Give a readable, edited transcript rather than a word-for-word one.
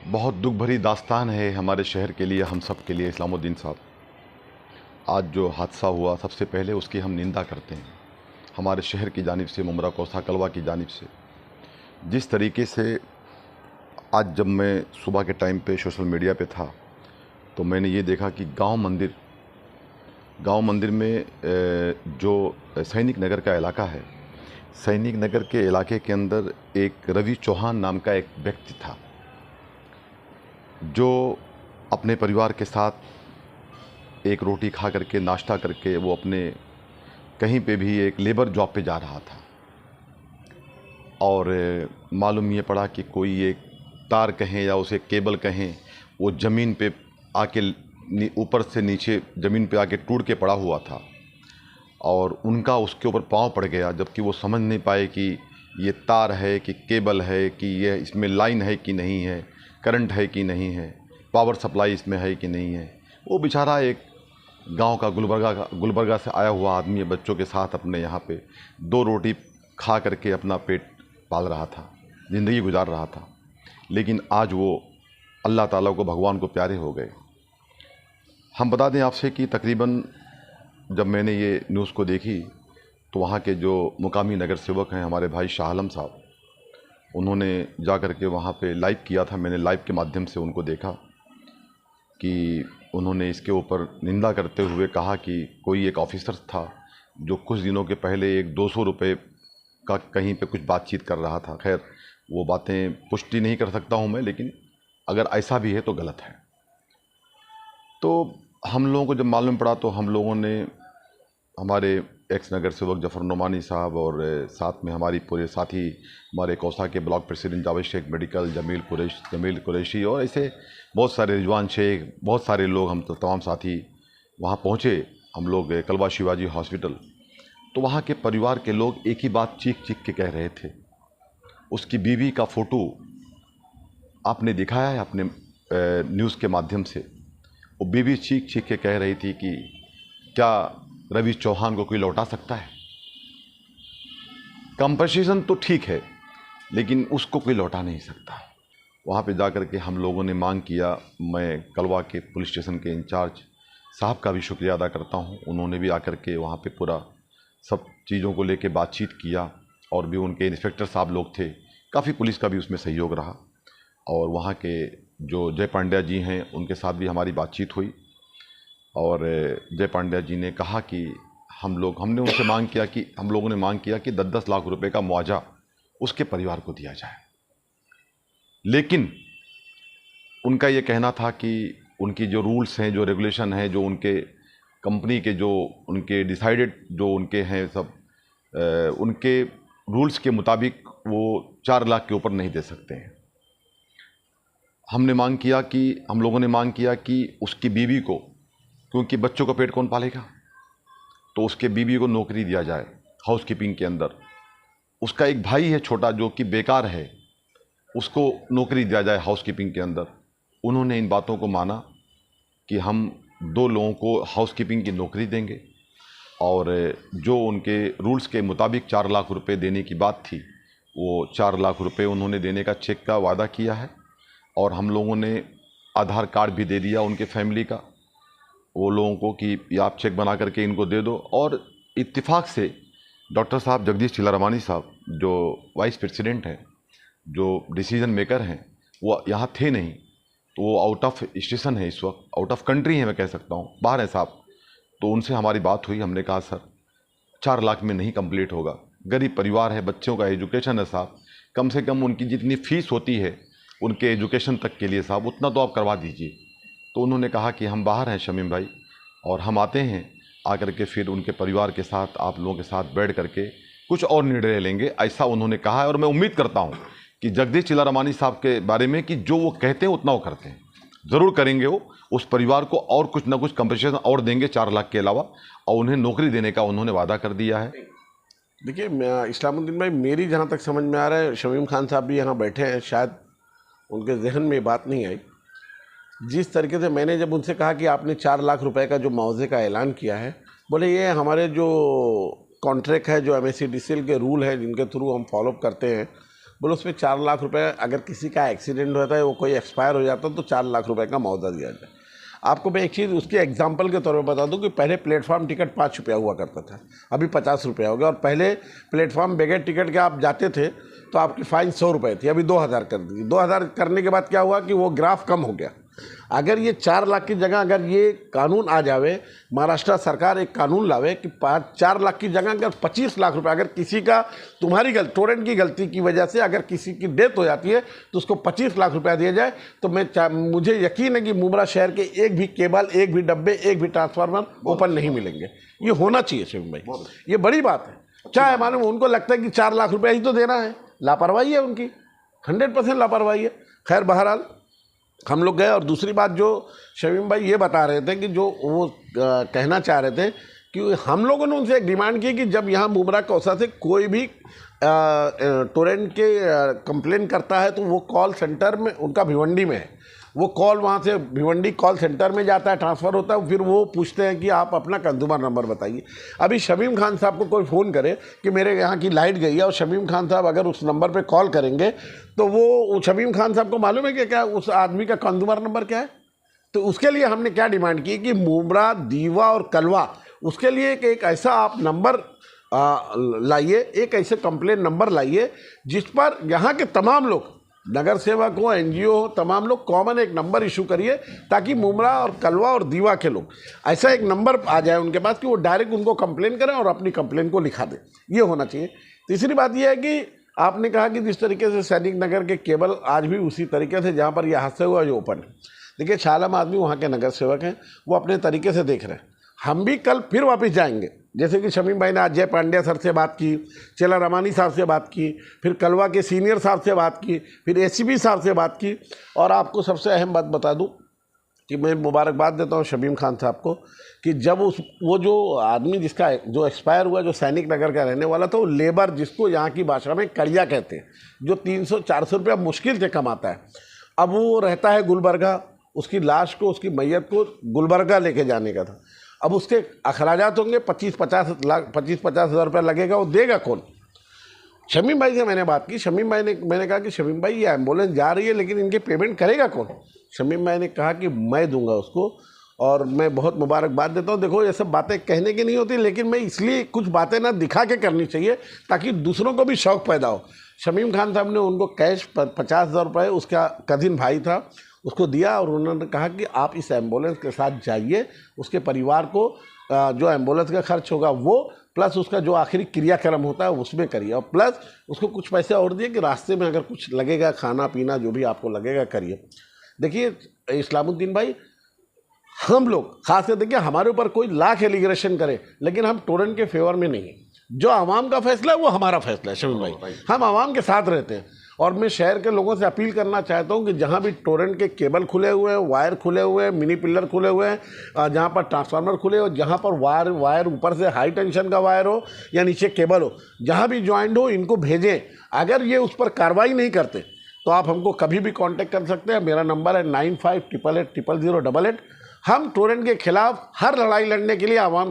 बहुत दुख भरी दास्तान है हमारे शहर के लिए, हम सब के लिए। इस्लामुद्दीन साहब, आज जो हादसा हुआ, सबसे पहले उसकी हम निंदा करते हैं हमारे शहर की जानिब से, मुमरा कोसा कलवा की जानिब से। जिस तरीके से आज जब मैं सुबह के टाइम पे सोशल मीडिया पे था तो मैंने ये देखा कि गांव मंदिर में जो सैनिक नगर का इलाका है, सैनिक नगर के इलाके के अंदर एक रवि चौहान नाम का एक व्यक्ति था जो अपने परिवार के साथ एक रोटी खा करके, नाश्ता करके, वो अपने कहीं पे भी एक लेबर जॉब पे जा रहा था। और मालूम ये पड़ा कि कोई एक तार कहें या उसे केबल कहें, वो ज़मीन पे आके ऊपर से नीचे ज़मीन पे आके टूट के पड़ा हुआ था और उनका उसके ऊपर पाँव पड़ गया, जबकि वो समझ नहीं पाए कि ये तार है कि केबल है, कि ये इसमें लाइन है कि नहीं है, करंट है कि नहीं है, पावर सप्लाई इसमें है कि नहीं है। वो बेचारा एक गांव का गुलबर्गा से आया हुआ आदमी बच्चों के साथ अपने यहाँ पे 2 रोटी खा करके अपना पेट पाल रहा था, ज़िंदगी गुजार रहा था। लेकिन आज वो अल्लाह ताला को, भगवान को प्यारे हो गए। हम बता दें आपसे कि तकरीबन जब मैंने ये न्यूज़ को देखी तो वहाँ के जो मुकामी नगर सेवक हैं हमारे भाई शाह आलम साहब, उन्होंने जा कर के वहाँ पे लाइव किया था। मैंने लाइव के माध्यम से उनको देखा कि उन्होंने इसके ऊपर निंदा करते हुए कहा कि कोई एक ऑफिसर था जो कुछ दिनों के पहले एक 200 रुपये का कहीं पे कुछ बातचीत कर रहा था। खैर, वो बातें पुष्टि नहीं कर सकता हूँ मैं, लेकिन अगर ऐसा भी है तो गलत है। तो हम लोगों को जब मालूम पड़ा तो हम लोगों ने, हमारे एक्स नगर सेवक जफ़र नोमानी साहब और साथ में हमारी पूरे साथी, हमारे कौसा के block president Javed Shaikh medical, Jamil Qureshi और ऐसे बहुत सारे, रिजवान शेख, बहुत सारे लोग, हम तो तमाम साथी वहाँ पहुँचे। हम लोग कलवा शिवाजी हॉस्पिटल, तो वहाँ के परिवार के लोग एक ही बात चीख चीख के कह रहे थे। उसकी बीवी का फ़ोटो आपने दिखाया है अपने न्यूज़ के माध्यम से। वो बीवी चीख चीख के कह रही थी कि क्या रवि चौहान को कोई लौटा सकता है? कंपनसेशन तो ठीक है, लेकिन उसको कोई लौटा नहीं सकता। वहाँ पे जा कर के हम लोगों ने मांग किया। मैं कलवा के पुलिस स्टेशन के इंचार्ज साहब का भी शुक्रिया अदा करता हूँ। उन्होंने भी आकर के वहाँ पे पूरा सब चीज़ों को लेके बातचीत किया और भी उनके इंस्पेक्टर साहब लोग थे, काफ़ी पुलिस का भी उसमें सहयोग रहा। और वहाँ के जो जय पांड्या जी हैं, उनके साथ भी हमारी बातचीत हुई और जय पांड्या जी ने कहा कि हमने उनसे मांग किया कि, हम लोगों ने मांग किया कि 10-10 लाख रुपए का मुआवजा उसके परिवार को दिया जाए। लेकिन उनका ये कहना था कि उनकी जो रूल्स हैं, जो रेगुलेशन हैं, जो उनके कंपनी के जो उनके डिसाइडेड जो उनके हैं सब, उनके रूल्स के मुताबिक वो 4 लाख के ऊपर नहीं दे सकते हैं। हम लोगों ने मांग किया कि उसकी बीवी को, क्योंकि बच्चों का पेट कौन पालेगा, तो उसके बीवी को नौकरी दिया जाए हाउसकीपिंग के अंदर। उसका एक भाई है छोटा जो कि बेकार है, उसको नौकरी दिया जाए हाउसकीपिंग के अंदर। उन्होंने इन बातों को माना कि हम 2 लोगों को हाउसकीपिंग की नौकरी देंगे और जो उनके रूल्स के मुताबिक 4 लाख रुपए देने की बात थी, वो 4 लाख रुपए उन्होंने देने का चेक का वादा किया है। और हम लोगों ने आधार कार्ड भी दे दिया उनके फैमिली का वो लोगों को कि ये आप चेक बना करके इनको दे दो। और इत्तेफाक से डॉक्टर साहब जगदीश चिल्लारमानी साहब, जो वाइस प्रेसिडेंट हैं, जो डिसीजन मेकर हैं, वो यहाँ थे नहीं, तो वो आउट ऑफ स्टेशन है इस वक्त, आउट ऑफ कंट्री है, मैं कह सकता हूँ, बाहर है साहब। तो उनसे हमारी बात हुई। हमने कहा सर 4 लाख में नहीं कंप्लीट होगा, गरीब परिवार है, बच्चों का एजुकेशन है साहब, कम से कम उनकी जितनी फ़ीस होती है उनके एजुकेशन तक के लिए साहब, उतना तो आप करवा दीजिए। तो उन्होंने कहा कि हम बाहर हैं शमीम भाई, और हम आते हैं, आकर के फिर उनके परिवार के साथ, आप लोगों के साथ बैठ करके कुछ और निर्णय लेंगे, ऐसा उन्होंने कहा है। और मैं उम्मीद करता हूँ कि जगदीश चिल्लारमानी साहब के बारे में कि जो वो कहते हैं उतना वो करते हैं, ज़रूर करेंगे। वो उस परिवार को और कुछ ना कुछ कंपनसेशन और देंगे 4 लाख के अलावा, और उन्हें नौकरी देने का उन्होंने वादा कर दिया है। देखिए, मैं इस्लामुद्दीन भाई, मेरी जहाँ तक समझ में आ रहा है, शमीम खान साहब भी यहाँ बैठे हैं, शायद उनके जहन में बात नहीं आई। जिस तरीके से मैंने जब उनसे कहा कि आपने 4 लाख रुपए का जो मुआवजे का ऐलान किया है, बोले ये हमारे जो कॉन्ट्रैक्ट है, जो MSCDCL के रूल है जिनके थ्रू हम फॉलोअप करते हैं, बोले उसमें 4 लाख रुपए अगर किसी का एक्सीडेंट होता है, वो कोई एक्सपायर हो जाता है तो 4 लाख रुपए का मुआवजा दिया जाए। आपको मैं एक चीज़ उसके एग्जाम्पल के तौर पर बता दूं कि पहले प्लेटफॉर्म टिकट 5 रुपया हुआ करता था, अभी 50 रुपया हो गया। और पहले प्लेटफॉर्म बगैर टिकट के आप जाते थे तो आपकी फ़ाइन 100 रुपये थी, अभी 2000 कर दी। 2000 करने के बाद क्या हुआ कि वो ग्राफ कम हो गया। अगर ये 4 लाख की जगह अगर ये कानून आ जावे, महाराष्ट्र सरकार एक कानून लावे कि 4 लाख की जगह अगर 25 लाख रुपए, अगर किसी का तुम्हारी गलती, टोरेंट की गलती की वजह से अगर किसी की डेथ हो जाती है तो उसको 25 लाख रुपया दिया जाए, तो मुझे यकीन है कि मुमरा शहर के एक भी केबल, एक भी डब्बे, एक भी ट्रांसफार्मर ओपन नहीं मिलेंगे। ये होना चाहिए शिवम भाई, ये बड़ी बात है। चाहे मालूम उनको लगता है कि 4 लाख रुपया ही तो देना है, लापरवाही है उनकी, 100% लापरवाही है। खैर बहरहाल हम लोग गए। और दूसरी बात जो शमीम भाई ये बता रहे थे कि जो वो कहना चाह रहे थे कि हम लोगों ने उनसे एक डिमांड की कि जब यहाँ मुमरा कौसा से कोई भी टोरेंट के कंप्लेन करता है तो वो कॉल सेंटर में, उनका भिवंडी में है, वो कॉल वहाँ से भिवंडी कॉल सेंटर में जाता है, ट्रांसफ़र होता है, फिर वो पूछते हैं कि आप अपना कंज्यूमर नंबर बताइए। अभी शमीम खान साहब को कोई फ़ोन करे कि मेरे यहाँ की लाइट गई है, और शमीम खान साहब अगर उस नंबर पे कॉल करेंगे तो वो शमीम खान साहब को मालूम है कि क्या उस आदमी का कंज्यूमर नंबर क्या है। तो उसके लिए हमने क्या डिमांड की कि मुमरा, दीवा और कलवा, उसके लिए एक ऐसा आप नंबर लाइए, एक ऐसे कंप्लेन नंबर लाइए जिस पर यहाँ के तमाम लोग, नगर सेवक हो, NGO हो, तमाम लोग कॉमन एक नंबर इशू करिए, ताकि मुमरा और कलवा और दीवा के लोग ऐसा एक नंबर आ जाए उनके पास कि वो डायरेक्ट उनको कंप्लेन करें और अपनी कंप्लेन को लिखा दें। ये होना चाहिए। तीसरी बात यह है कि आपने कहा कि जिस तरीके से सैनिक नगर के केबल आज भी उसी तरीके से जहाँ पर यह हादसा हुआ जो ओपन है, देखिए शालम आदमी वहाँ के नगर सेवक हैं, वो अपने तरीके से देख रहे हैं। हम भी कल फिर वापस जाएंगे, जैसे कि शमीम भाई ने अजय पांड्या सर से बात की, चेला रमानी साहब से बात की, फिर कलवा के सीनियर साहब से बात की, फिर ACP साहब से बात की। और आपको सबसे अहम बात बता दूं कि मैं मुबारकबाद देता हूं शमीम खान साहब को कि जब वो जो आदमी जिसका जो एक्सपायर हुआ, जो सैनिक नगर का रहने वाला था, वो लेबर, जिसको यहाँ की भाषा में कड़िया कहते हैं, जो 300-400 रुपया मुश्किल से कमाता है, अब वो रहता है गुलबर्गा। उसकी लाश को, उसकी मैयत को गुलबर्गा लेके जाने का था। अब उसके अखराजात होंगे 25-50 हज़ार रुपया लगेगा, वो देगा कौन? शमीम भाई से मैंने बात की। शमीम भाई ने, मैंने कहा कि शमीम भाई ये एम्बुलेंस जा रही है लेकिन इनके पेमेंट करेगा कौन? शमीम भाई ने कहा कि मैं दूंगा उसको। और मैं बहुत मुबारकबाद देता हूँ। देखो ये सब बातें कहने की नहीं होती, लेकिन मैं इसलिए कुछ बातें ना दिखा के करनी चाहिए ताकि दूसरों को भी शौक़ पैदा हो। शमीम खान साहब ने उनको कैश 50,000 रुपये, उसका कजिन भाई था, उसको दिया और उन्होंने कहा कि आप इस एम्बुलेंस के साथ जाइए, उसके परिवार को जो एम्बुलेंस का खर्च होगा वो, प्लस उसका जो आखिरी क्रियाक्रम होता है उसमें करिए, और प्लस उसको कुछ पैसे और दिए कि रास्ते में अगर कुछ लगेगा, खाना पीना जो भी आपको लगेगा करिए। देखिए इस्लामुद्दीन भाई, हम लोग खास कर देखिए, हमारे ऊपर कोई लाख एलिगेशन करे लेकिन हम टोरेंट के फेवर में नहीं है। जो आवाम का फैसला है वो हमारा फैसला है शमीम भाई, हम आवाम के साथ रहते हैं। और मैं शहर के लोगों से अपील करना चाहता हूं कि जहां भी टोरेंट के केबल खुले हुए हैं, वायर खुले हुए हैं, मिनी पिलर खुले हुए हैं, जहां पर ट्रांसफार्मर खुले हो, जहां पर वायर ऊपर से हाई टेंशन का वायर हो या नीचे केबल हो, जहां भी ज्वाइंट हो, इनको भेजें। अगर ये उस पर कार्रवाई नहीं करते तो आप हमको कभी भी कॉन्टेक्ट कर सकते हैं। मेरा नंबर है 9588800088। हम टोरेंट के खिलाफ हर लड़ाई लड़ने के लिए आवाम